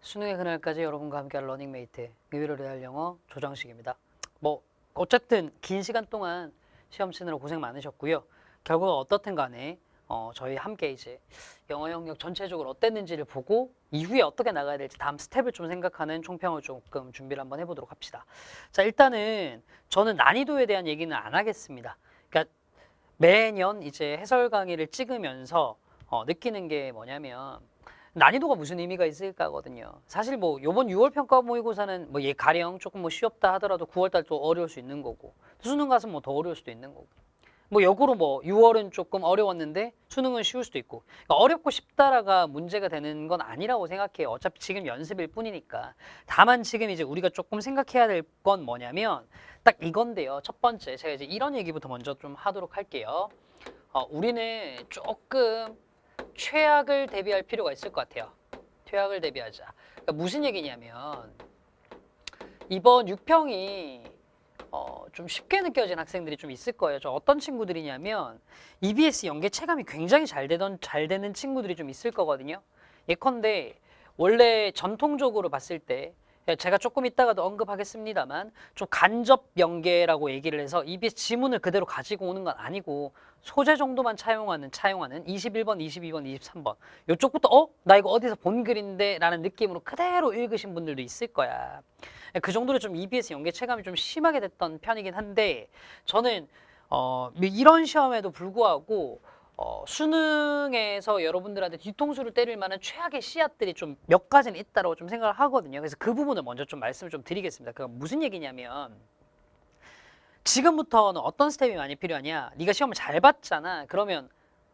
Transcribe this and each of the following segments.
수능의 그날까지 여러분과 함께할 러닝메이트 의외로 레알 영어 조정식입니다. 뭐 어쨌든 긴 시간 동안 시험 치느라 고생 많으셨고요. 결국 어떻든 간에 저희 함께 이제 영어 영역 전체적으로 어땠는지를 보고 이후에 어떻게 나가야 될지 다음 스텝을 좀 생각하는 총평을 조금 준비를 한번 해보도록 합시다. 자, 일단은 저는 난이도에 대한 얘기는 안 하겠습니다. 그러니까 매년 이제 해설 강의를 찍으면서 느끼는 게 뭐냐면 난이도가 무슨 의미가 있을까거든요. 사실 뭐 요번 6월 평가 모의고사는 뭐 가령 조금 뭐 쉬웠다 하더라도 9월 달 또 어려울 수 있는 거고 수능 가서 뭐 더 어려울 수도 있는 거고 뭐 역으로 뭐 6월은 조금 어려웠는데 수능은 쉬울 수도 있고 그러니까 어렵고 쉽다라가 문제가 되는 건 아니라고 생각해요. 어차피 지금 연습일 뿐이니까. 다만 지금 이제 우리가 조금 생각해야 될 건 뭐냐면 딱 이건데요. 첫 번째 제가 이제 이런 얘기부터 먼저 좀 하도록 할게요. 우리는 조금 최악을 대비할 필요가 있을 것 같아요. 최악을 대비하자. 그러니까 무슨 얘기냐면 이번 6평이 좀 쉽게 느껴진 학생들이 좀 있을 거예요. 저 어떤 친구들이냐면 EBS 연계 체감이 굉장히 잘 되는 친구들이 좀 있을 거거든요. 예컨대 원래 전통적으로 봤을 때 제가 조금 이따가도 언급하겠습니다만 좀 간접 연계라고 얘기를 해서 EBS 지문을 그대로 가지고 오는 건 아니고 소재 정도만 차용하는 21번, 22번, 23번 이쪽부터 나 이거 어디서 본 글인데 라는 느낌으로 그대로 읽으신 분들도 있을 거야. 그 정도로 좀 EBS 연계 체감이 좀 심하게 됐던 편이긴 한데 저는 이런 시험에도 불구하고 수능에서 여러분들한테 뒤통수를 때릴 만한 최악의 씨앗들이 좀 몇 가지는 있다고 좀 생각을 하거든요. 그래서 그 부분을 먼저 좀 말씀을 좀 드리겠습니다. 그게 무슨 얘기냐면 지금부터는 어떤 스텝이 많이 필요하냐? 네가 시험을 잘 봤잖아. 그러면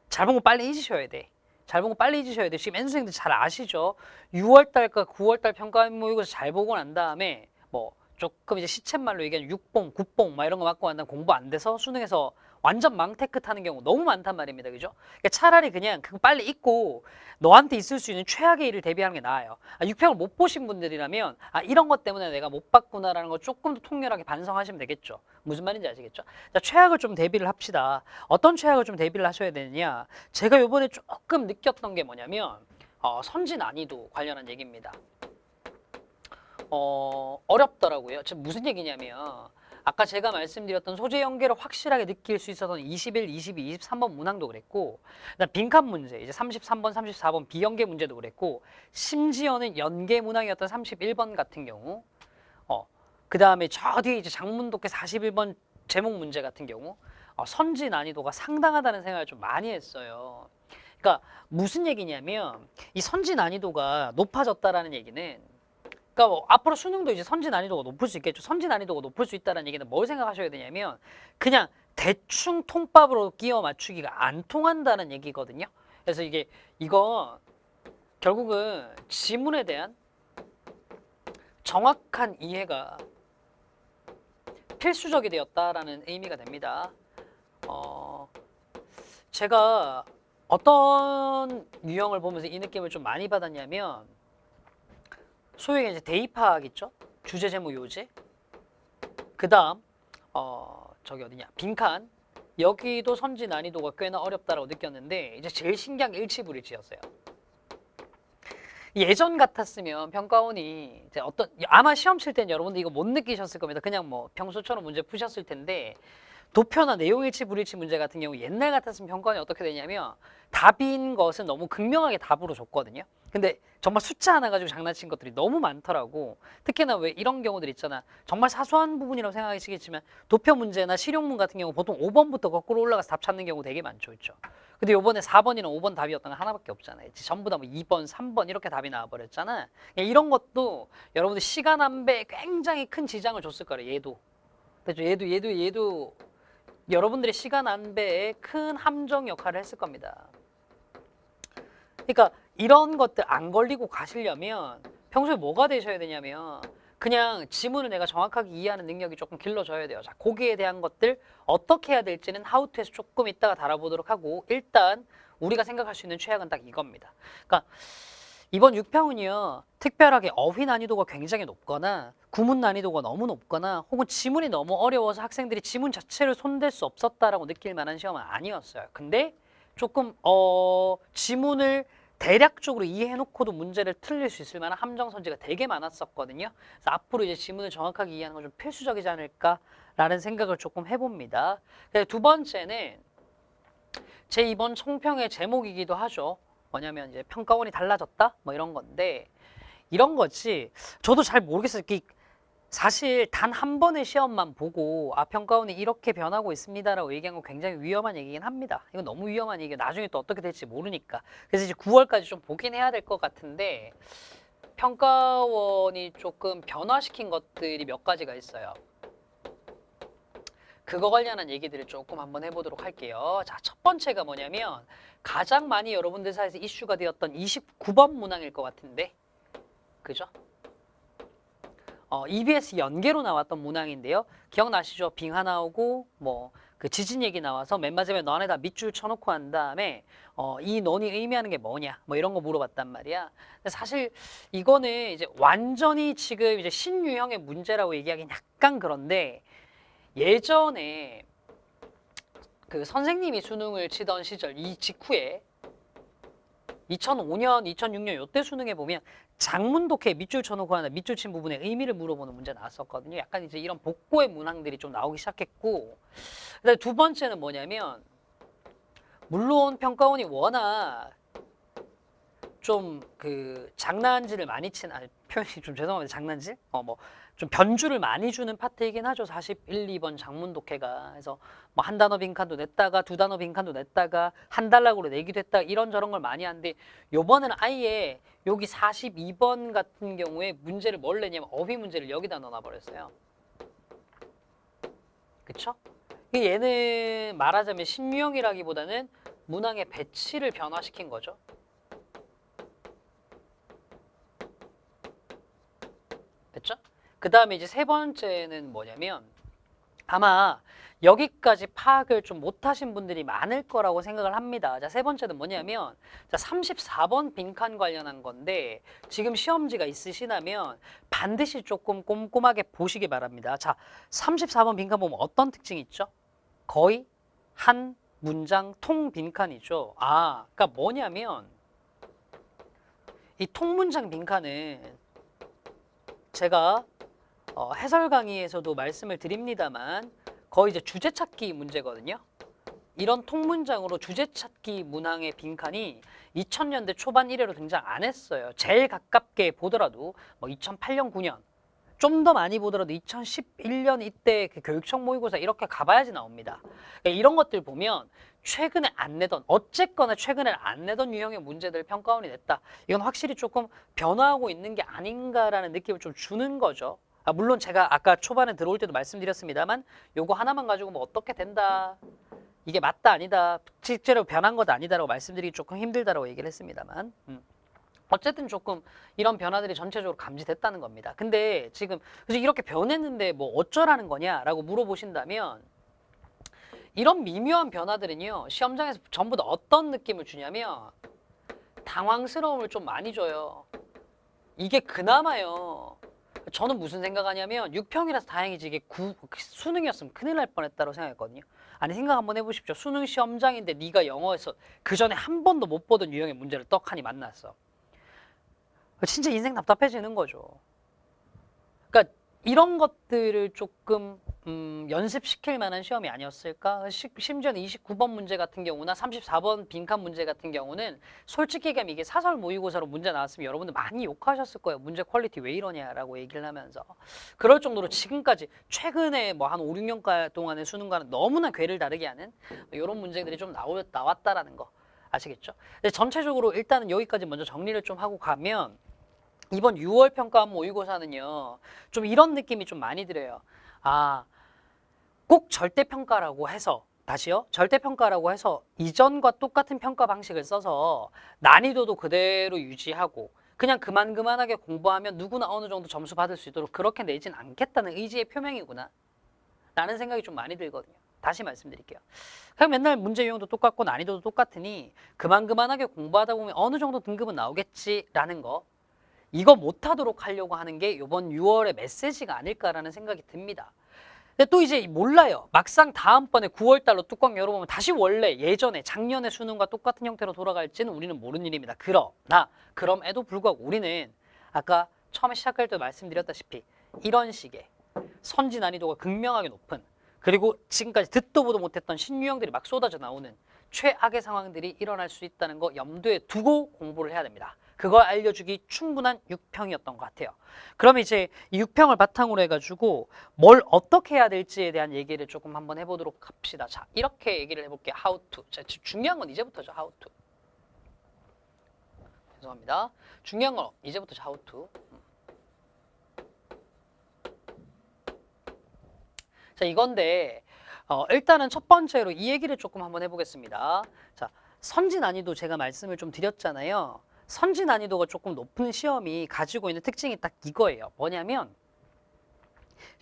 잘 본 거 빨리 잊으셔야 돼. 잘 본 거 빨리 잊으셔야 돼. 지금 N수생들 잘 아시죠? 6월 달과 9월 달 평가 모의고사 잘 보고 난 다음에 뭐 조금 이제 시쳇말로 얘기하면 6봉, 9봉 막 이런 거 맞고 난 다음 공부 안 돼서 수능에서 완전 망테크 타는 경우 너무 많단 말입니다. 그죠? 그러니까 차라리 그냥 그거 빨리 잊고 너한테 있을 수 있는 최악의 일을 대비하는 게 나아요. 6평을 못 보신 분들이라면 이런 것 때문에 내가 못 봤구나라는 걸 조금 더 통렬하게 반성하시면 되겠죠. 무슨 말인지 아시겠죠? 자, 최악을 좀 대비를 합시다. 어떤 최악을 좀 대비를 하셔야 되느냐? 제가 요번에 조금 느꼈던 게 뭐냐면 선지 난이도 관련한 얘기입니다. 어렵더라고요. 지금 무슨 얘기냐면 아까 제가 말씀드렸던 소재 연계를 확실하게 느낄 수 있었던 21, 22, 23번 문항도 그랬고 빈칸 문제 이제 33번, 34번 비연계 문제도 그랬고 심지어는 연계 문항이었던 31번 같은 경우 그 다음에 저 뒤에 이제 장문독해 41번 제목 문제 같은 경우 선지 난이도가 상당하다는 생각을 좀 많이 했어요. 그러니까 무슨 얘기냐면 이 선지 난이도가 높아졌다라는 얘기는 그러니까 뭐 앞으로 수능도 이제 선지 난이도가 높을 수 있겠죠. 선지 난이도가 높을 수 있다는 얘기는 뭘 생각하셔야 되냐면 그냥 대충 통밥으로 끼워 맞추기가 안 통한다는 얘기거든요. 그래서 이거 결국은 지문에 대한 정확한 이해가 필수적이 되었다라는 의미가 됩니다. 제가 어떤 유형을 보면서 이 느낌을 좀 많이 받았냐면 소위 이제 대입학 있죠? 주제 제목 요제. 그다음 저기 어디냐? 빈칸. 여기도 선지 난이도가 꽤나 어렵다라고 느꼈는데 이제 제일 신기한 게 일치불일치였어요. 예전 같았으면 평가원이 이제 아마 시험 칠 때는 여러분들 이거 못 느끼셨을 겁니다. 그냥 뭐 평소처럼 문제 푸셨을 텐데 도표나 내용 일치 불일치 문제 같은 경우 옛날 같았으면 평가원이 어떻게 되냐면 답인 것은 너무 극명하게 답으로 줬거든요. 근데 정말 숫자 하나 가지고 장난친 것들이 너무 많더라고. 특히나 왜 이런 경우들 있잖아. 정말 사소한 부분이라고 생각하시겠지만 도표 문제나 실용문 같은 경우 보통 5번부터 거꾸로 올라가서 답 찾는 경우 되게 많죠. 그렇죠? 근데 요번에 4번이나 5번 답이었던 거 하나밖에 없잖아요. 전부 다 뭐 2번, 3번 이렇게 답이 나와버렸잖아. 이런 것도 여러분들 시간 안배에 굉장히 큰 지장을 줬을 거예요. 얘도. 그렇죠? 얘도 여러분들의 시간 안배에 큰 함정 역할을 했을 겁니다. 그러니까 이런 것들 안 걸리고 가시려면 평소에 뭐가 되셔야 되냐면 그냥 지문을 내가 정확하게 이해하는 능력이 조금 길러져야 돼요. 자, 거기에 대한 것들 어떻게 해야 될지는 하우투에서 조금 이따가 다뤄보도록 하고 일단 우리가 생각할 수 있는 최악은 딱 이겁니다. 그러니까 이번 6평은요. 특별하게 어휘 난이도가 굉장히 높거나 구문 난이도가 너무 높거나 혹은 지문이 너무 어려워서 학생들이 지문 자체를 손댈 수 없었다라고 느낄 만한 시험은 아니었어요. 근데 조금 지문을 대략적으로 이해해놓고도 문제를 틀릴 수 있을 만한 함정선지가 되게 많았었거든요. 그래서 앞으로 이제 지문을 정확하게 이해하는 건 좀 필수적이지 않을까라는 생각을 조금 해봅니다. 두 번째는 제 이번 총평의 제목이기도 하죠. 뭐냐면 이제 평가원이 달라졌다? 뭐 이런 건데, 이런 거지. 저도 잘 모르겠어요. 사실 단 한 번의 시험만 보고 평가원이 이렇게 변하고 있습니다라고 얘기한 건 굉장히 위험한 얘기긴 합니다. 이건 너무 위험한 얘기가 나중에 또 어떻게 될지 모르니까. 그래서 이제 9월까지 좀 보긴 해야 될 것 같은데, 평가원이 조금 변화시킨 것들이 몇 가지가 있어요. 그거 관련한 얘기들을 조금 한번 해보도록 할게요. 자, 첫 번째가 뭐냐면 가장 많이 여러분들 사이에서 이슈가 되었던 29번 문항일 것 같은데, 그죠? EBS 연계로 나왔던 문항인데요. 기억나시죠? 빙하 나오고 뭐 그 지진 얘기 나와서 맨 마지막에 너 안에다 밑줄 쳐놓고 한 다음에 이 논이 의미하는 게 뭐냐 뭐 이런 거 물어봤단 말이야. 근데 사실 이거는 이제 완전히 지금 이제 신유형의 문제라고 얘기하기는 약간 그런데, 예전에 그 선생님이 수능을 치던 시절 이 직후에 2005년, 2006년 요때 수능에 보면 장문 독해에 밑줄 쳐놓고 하나 밑줄 친 부분에 의미를 물어보는 문제 나왔었거든요. 약간 이제 이런 복고의 문항들이 좀 나오기 시작했고, 그다음에 두 번째는 뭐냐면, 물론 평가원이 워낙 좀 그 장난질을 많이 친, 표현이 좀 죄송합니다. 장난질? 좀 변주를 많이 주는 파트이긴 하죠. 41, 2번 장문 독해가. 그래서 뭐 한 단어 빈칸도 냈다가 두 단어 빈칸도 냈다가 한 단락으로 내기도 했다가 이런저런 걸 많이 하는데, 요번에는 아예 여기 42번 같은 경우에 문제를 뭘 내냐면 어휘 문제를 여기다 넣어놔 버렸어요. 그쵸? 얘는 말하자면 신유형이라기보다는 문항의 배치를 변화시킨 거죠. 됐죠? 그 다음에 이제 세 번째는 뭐냐면, 아마 여기까지 파악을 좀 못하신 분들이 많을 거라고 생각을 합니다. 자, 세 번째는 뭐냐면, 자, 34번 빈칸 관련한 건데, 지금 시험지가 있으시다면 반드시 조금 꼼꼼하게 보시기 바랍니다. 자, 34번 빈칸 보면 어떤 특징이 있죠? 거의 한 문장 통 빈칸이죠. 그러니까 뭐냐면, 이 통문장 빈칸은 제가 해설 강의에서도 말씀을 드립니다만 거의 이제 주제 찾기 문제거든요. 이런 통문장으로 주제 찾기 문항의 빈칸이 2000년대 초반 이래로 등장 안 했어요. 제일 가깝게 보더라도 뭐 2008년, 9년, 좀 더 많이 보더라도 2011년 이때 그 교육청 모의고사 이렇게 가봐야지 나옵니다. 그러니까 이런 것들 보면 최근에 안 내던, 어쨌거나 최근에 안 내던 유형의 문제들 평가원이 냈다. 이건 확실히 조금 변화하고 있는 게 아닌가라는 느낌을 좀 주는 거죠. 물론 제가 아까 초반에 들어올 때도 말씀드렸습니다만 요거 하나만 가지고 뭐 어떻게 된다, 이게 맞다 아니다, 실제로 변한 것 아니다라고 말씀드리기 조금 힘들다라고 얘기를 했습니다만, 어쨌든 조금 이런 변화들이 전체적으로 감지됐다는 겁니다. 근데 지금 그래서 이렇게 변했는데 뭐 어쩌라는 거냐라고 물어보신다면, 이런 미묘한 변화들은요, 시험장에서 전부 다 어떤 느낌을 주냐면 당황스러움을 좀 많이 줘요. 이게 그나마요, 저는 무슨 생각하냐면 6평이라서 다행이지 이게 수능이었으면 큰일 날 뻔했다고 생각했거든요. 아니, 생각 한번 해보십시오. 수능 시험장인데 네가 영어에서 그 전에 한 번도 못 보던 유형의 문제를 떡하니 만났어. 진짜 인생 답답해지는 거죠. 그러니까 이런 것들을 조금 연습시킬 만한 시험이 아니었을까? 심지어는 29번 문제 같은 경우나 34번 빈칸 문제 같은 경우는 솔직히 얘기하면 이게 사설 모의고사로 문제 나왔으면 여러분들 많이 욕하셨을 거예요. 문제 퀄리티 왜 이러냐라고 얘기를 하면서. 그럴 정도로 지금까지 최근에 뭐 한 5, 6년 동안의 수능과는 너무나 궤를 다르게 하는 이런 문제들이 좀 나왔다라는 거 아시겠죠? 근데 전체적으로 일단은 여기까지 먼저 정리를 좀 하고 가면, 이번 6월 평가원 모의고사는요, 좀 이런 느낌이 좀 많이 들어요. 꼭 절대평가라고 해서, 다시요, 절대평가라고 해서 이전과 똑같은 평가 방식을 써서 난이도도 그대로 유지하고 그냥 그만하게 공부하면 누구나 어느 정도 점수 받을 수 있도록 그렇게 내진 않겠다는 의지의 표명이구나 라는 생각이 좀 많이 들거든요. 다시 말씀드릴게요. 그냥 맨날 문제 유형도 똑같고 난이도도 똑같으니 그만하게 공부하다 보면 어느 정도 등급은 나오겠지라는 거, 이거 못하도록 하려고 하는 게 이번 6월의 메시지가 아닐까라는 생각이 듭니다. 근데 또 이제 몰라요. 막상 다음번에 9월 달로 뚜껑 열어보면 다시 원래 예전에 작년의 수능과 똑같은 형태로 돌아갈지는 우리는 모르는 일입니다. 그러나 그럼에도 불구하고 우리는 아까 처음에 시작할 때 말씀드렸다시피 이런 식의 선지 난이도가 극명하게 높은, 그리고 지금까지 듣도 보도 못했던 신유형들이 막 쏟아져 나오는 최악의 상황들이 일어날 수 있다는 거 염두에 두고 공부를 해야 됩니다. 그걸 알려주기 충분한 6평이었던 것 같아요. 그럼 이제 이 6평을 바탕으로 해가지고 뭘 어떻게 해야 될지에 대한 얘기를 조금 한번 해보도록 합시다. 자, 이렇게 얘기를 해볼게요. How to. 자, 중요한 건 이제부터죠. How to. 죄송합니다. 중요한 건 이제부터죠. How to. 자, 이건데 일단은 첫 번째로 이 얘기를 조금 한번 해보겠습니다. 자, 선지 난이도 제가 말씀을 좀 드렸잖아요. 선지 난이도가 조금 높은 시험이 가지고 있는 특징이 딱 이거예요. 뭐냐면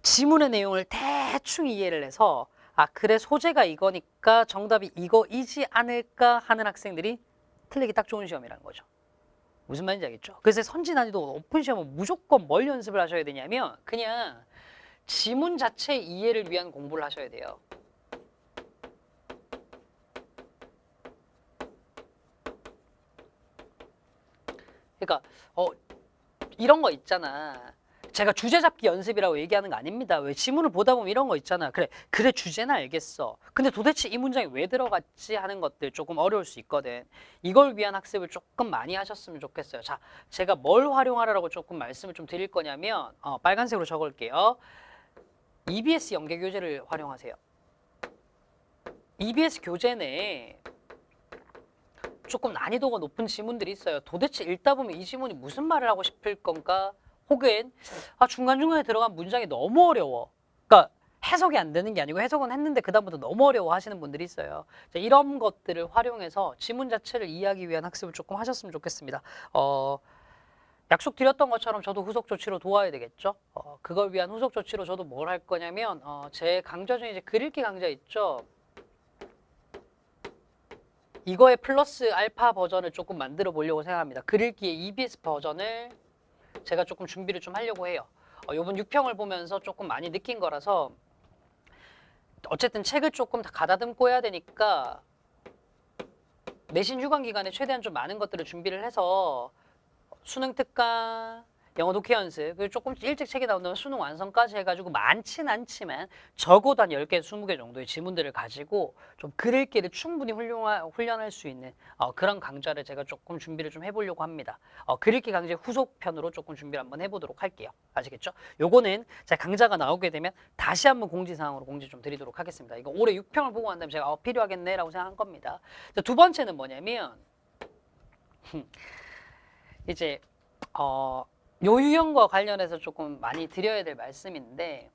지문의 내용을 대충 이해를 해서 아, 그래 소재가 이거니까 정답이 이거이지 않을까 하는 학생들이 틀리기 딱 좋은 시험이라는 거죠. 무슨 말인지 알겠죠? 그래서 선지 난이도가 높은 시험은 무조건 뭘 연습을 하셔야 되냐면 그냥 지문 자체의 이해를 위한 공부를 하셔야 돼요. 그러니까 이런 거 있잖아. 제가 주제 잡기 연습이라고 얘기하는 거 아닙니다. 왜 지문을 보다 보면 이런 거 있잖아. 그래 주제는 알겠어. 근데 도대체 이 문장이 왜 들어갔지 하는 것들 조금 어려울 수 있거든. 이걸 위한 학습을 조금 많이 하셨으면 좋겠어요. 자, 제가 뭘 활용하라고 조금 말씀을 좀 드릴 거냐면 빨간색으로 적을게요. EBS 연계 교재를 활용하세요. EBS 교재 내에 조금 난이도가 높은 지문들이 있어요. 도대체 읽다 보면 이 지문이 무슨 말을 하고 싶을 건가? 혹은 중간중간에 들어간 문장이 너무 어려워. 그러니까 해석이 안 되는 게 아니고 해석은 했는데 그다음부터 너무 어려워 하시는 분들이 있어요. 자, 이런 것들을 활용해서 지문 자체를 이해하기 위한 학습을 조금 하셨으면 좋겠습니다. 약속드렸던 것처럼 저도 후속 조치로 도와야 되겠죠. 그걸 위한 후속 조치로 저도 뭘 할 거냐면 제 강좌 중에 이제 글읽기 강좌 있죠. 이거의 플러스 알파 버전을 조금 만들어 보려고 생각합니다. 글읽기의 EBS 버전을 제가 조금 준비를 좀 하려고 해요. 이번 6평을 보면서 조금 많이 느낀 거라서 어쨌든 책을 조금 다 가다듬고 해야 되니까 내신 휴관 기간에 최대한 좀 많은 것들을 준비를 해서 수능 특강, 영어 독해 연습, 그리고 조금 일찍 책이 나온다면 수능 완성까지 해가지고 많진 않지만 적어도 한 10개, 20개 정도의 지문들을 가지고 좀 글읽기를 충분히 훈련할 수 있는 그런 강좌를 제가 조금 준비를 좀 해보려고 합니다. 글읽기 강좌 후속편으로 조금 준비를 한번 해보도록 할게요. 아시겠죠? 요거는 제가 강좌가 나오게 되면 다시 한번 공지사항으로 공지 좀 드리도록 하겠습니다. 이거 올해 6평을 보고 난 다음에 제가 필요하겠네라고 생각한 겁니다. 두 번째는 뭐냐면 이제 요 유형과 관련해서 조금 많이 드려야 될 말씀인데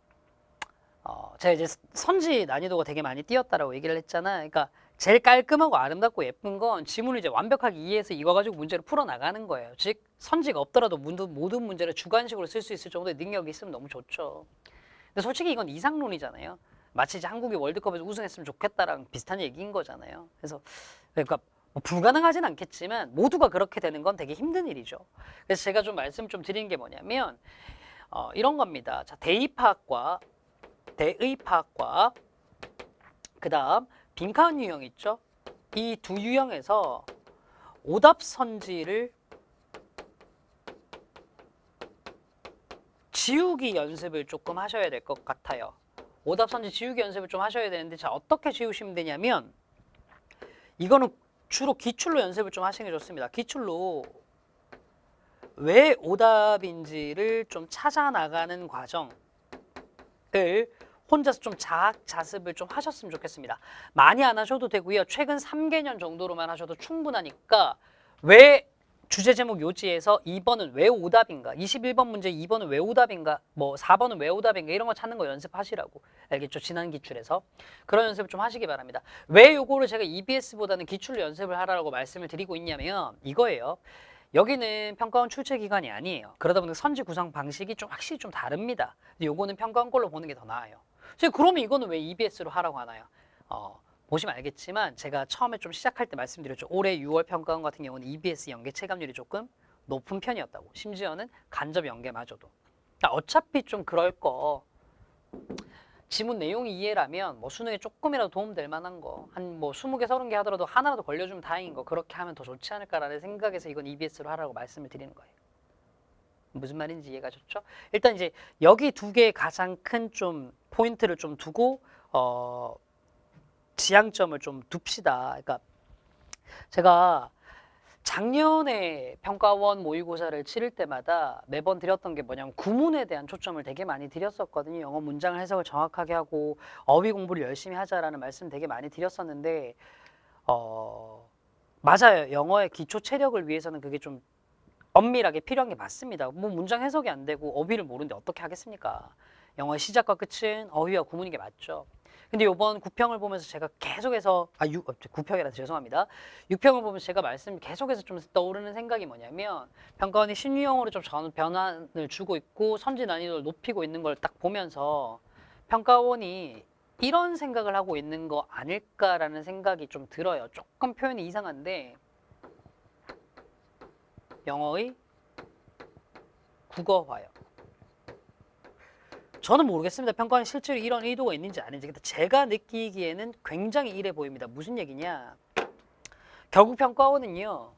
제가 이제 선지 난이도가 되게 많이 띄었다라고 얘기를 했잖아. 그러니까 제일 깔끔하고 아름답고 예쁜 건 지문을 이제 완벽하게 이해해서 이거 가지고 문제를 풀어나가는 거예요. 즉 선지가 없더라도 모든 문제를 주관식으로 쓸 수 있을 정도의 능력이 있으면 너무 좋죠. 근데 솔직히 이건 이상론이잖아요. 마치 이제 한국이 월드컵에서 우승했으면 좋겠다랑 비슷한 얘기인 거잖아요. 그래서 그러니까 불가능하진 않겠지만 모두가 그렇게 되는 건 되게 힘든 일이죠. 그래서 제가 좀 말씀 좀 드리는 게 뭐냐면 이런 겁니다. 자, 대입파학과, 대의파학과, 그 다음 빈칸 유형 있죠? 이 두 유형에서 오답 선지를 지우기 연습을 조금 하셔야 될 것 같아요. 오답 선지 지우기 연습을 좀 하셔야 되는데 자, 어떻게 지우시면 되냐면 이거는 주로 기출로 연습을 좀 하시는 게 좋습니다. 기출로 왜 오답인지를 좀 찾아 나가는 과정을 혼자서 좀 자습을 좀 하셨으면 좋겠습니다. 많이 안 하셔도 되고요. 최근 3개년 정도로만 하셔도 충분하니까 왜 주제 제목 요지에서 2번은 왜 오답인가, 21번 문제 2번은 왜 오답인가, 뭐 4번은 왜 오답인가 이런 거 찾는 거 연습하시라고. 알겠죠? 지난 기출에서. 그런 연습을 좀 하시기 바랍니다. 왜 요거를 제가 EBS보다는 기출로 연습을 하라고 말씀을 드리고 있냐면 이거예요. 여기는 평가원 출제 기관이 아니에요. 그러다 보니까 선지 구성 방식이 좀 확실히 좀 다릅니다. 근데 요거는 평가원 걸로 보는 게 더 나아요. 그러면 이거는 왜 EBS로 하라고 하나요? 보시면 알겠지만 제가 처음에 좀 시작할 때 말씀드렸죠. 올해 6월 평가원 같은 경우는 EBS 연계 체감률이 조금 높은 편이었다고. 심지어는 간접 연계마저도. 어차피 좀 그럴 거 지문 내용 이해라면 뭐 수능에 조금이라도 도움될 만한 거 한 뭐 20개 30개 하더라도 하나라도 걸려주면 다행인 거 그렇게 하면 더 좋지 않을까라는 생각에서 이건 EBS로 하라고 말씀을 드리는 거예요. 무슨 말인지 이해가 좋죠? 일단 이제 여기 두 개의 가장 큰 좀 포인트를 좀 두고 지향점을 좀 둡시다. 그러니까 제가 작년에 평가원 모의고사를 치를 때마다 매번 드렸던 게 뭐냐면 구문에 대한 초점을 되게 많이 드렸었거든요. 영어 문장 해석을 정확하게 하고 어휘 공부를 열심히 하자라는 말씀 되게 많이 드렸었는데 맞아요. 영어의 기초 체력을 위해서는 그게 좀 엄밀하게 필요한 게 맞습니다. 뭐 문장 해석이 안 되고 어휘를 모르는데 어떻게 하겠습니까? 영어의 시작과 끝은 어휘와 구문인 게 맞죠. 근데 이번 9평을 보면서 제가 계속해서 9평이라 죄송합니다. 6평을 보면서 제가 계속해서 좀 떠오르는 생각이 뭐냐면 평가원이 신유형으로 좀 변환을 주고 있고 선지 난이도를 높이고 있는 걸 딱 보면서 평가원이 이런 생각을 하고 있는 거 아닐까라는 생각이 좀 들어요. 조금 표현이 이상한데 영어의 국어화요. 저는 모르겠습니다. 평가원이 실제로 이런 의도가 있는지 아닌지. 근데 제가 느끼기에는 굉장히 이래 보입니다. 무슨 얘기냐. 결국 평가원은요.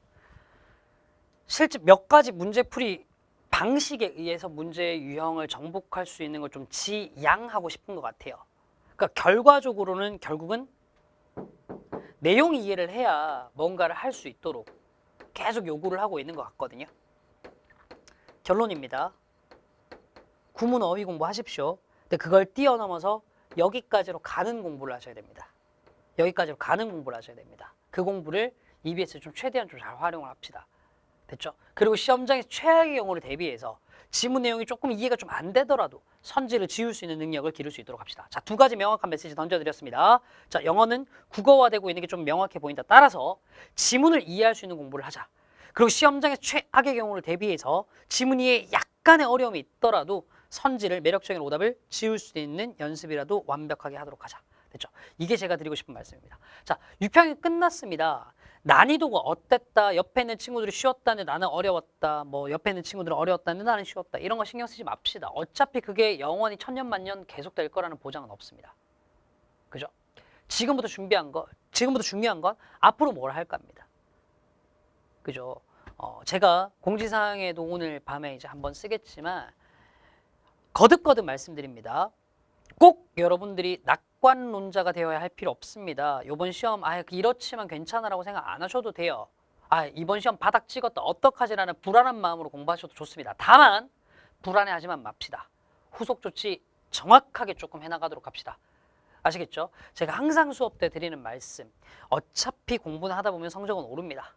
실제 몇 가지 문제풀이 방식에 의해서 문제의 유형을 정복할 수 있는 걸 좀 지양하고 싶은 것 같아요. 그러니까 결과적으로는 결국은 내용 이해를 해야 뭔가를 할 수 있도록 계속 요구를 하고 있는 것 같거든요. 결론입니다. 구문 어휘 공부하십시오. 근데 그걸 뛰어넘어서 여기까지로 가는 공부를 하셔야 됩니다. 여기까지로 가는 공부를 하셔야 됩니다. 그 공부를 EBS 좀 최대한 좀 잘 활용을 합시다. 됐죠? 그리고 시험장에서 최악의 경우를 대비해서 지문 내용이 조금 이해가 좀 안 되더라도 선지를 지울 수 있는 능력을 기를 수 있도록 합시다. 자, 두 가지 명확한 메시지 던져드렸습니다. 자, 영어는 국어화되고 있는 게 좀 명확해 보인다. 따라서 지문을 이해할 수 있는 공부를 하자. 그리고 시험장에서 최악의 경우를 대비해서 지문 이해에 약간의 어려움이 있더라도 선지를 매력적인 오답을 지울 수 있는 연습이라도 완벽하게 하도록 하자. 됐죠? 이게 제가 드리고 싶은 말씀입니다. 자, 6평이 끝났습니다. 난이도가 어땠다, 옆에 있는 친구들이 쉬웠다는데 나는 어려웠다, 뭐 옆에 있는 친구들은 어려웠다는데 나는 쉬웠다, 이런 거 신경 쓰지 맙시다. 어차피 그게 영원히 천년만년 계속 될 거라는 보장은 없습니다. 그죠? 지금부터 중요한 건 앞으로 뭘 할까입니다. 그죠? 제가 공지사항에도 오늘 밤에 이제 한번 쓰겠지만 거듭거듭 말씀드립니다. 꼭 여러분들이 낙관론자가 되어야 할 필요 없습니다. 이번 시험 이렇지만 괜찮아라고 생각 안 하셔도 돼요. 이번 시험 바닥 찍었다 어떡하지라는 불안한 마음으로 공부하셔도 좋습니다. 다만 불안해하지만 맙시다. 후속 조치 정확하게 조금 해나가도록 합시다. 아시겠죠? 제가 항상 수업 때 드리는 말씀, 어차피 공부는 하다 보면 성적은 오릅니다.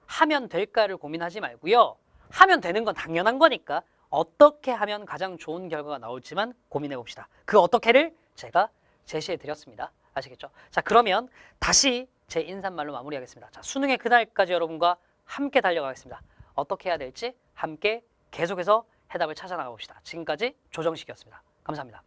하면 될까를 고민하지 말고요. 하면 되는 건 당연한 거니까 어떻게 하면 가장 좋은 결과가 나올지만 고민해 봅시다. 그 어떻게를 제가 제시해 드렸습니다. 아시겠죠? 자, 그러면 다시 제 인사말로 마무리하겠습니다. 자, 수능의 그날까지 여러분과 함께 달려가겠습니다. 어떻게 해야 될지 함께 계속해서 해답을 찾아나가 봅시다. 지금까지 조정식이었습니다. 감사합니다.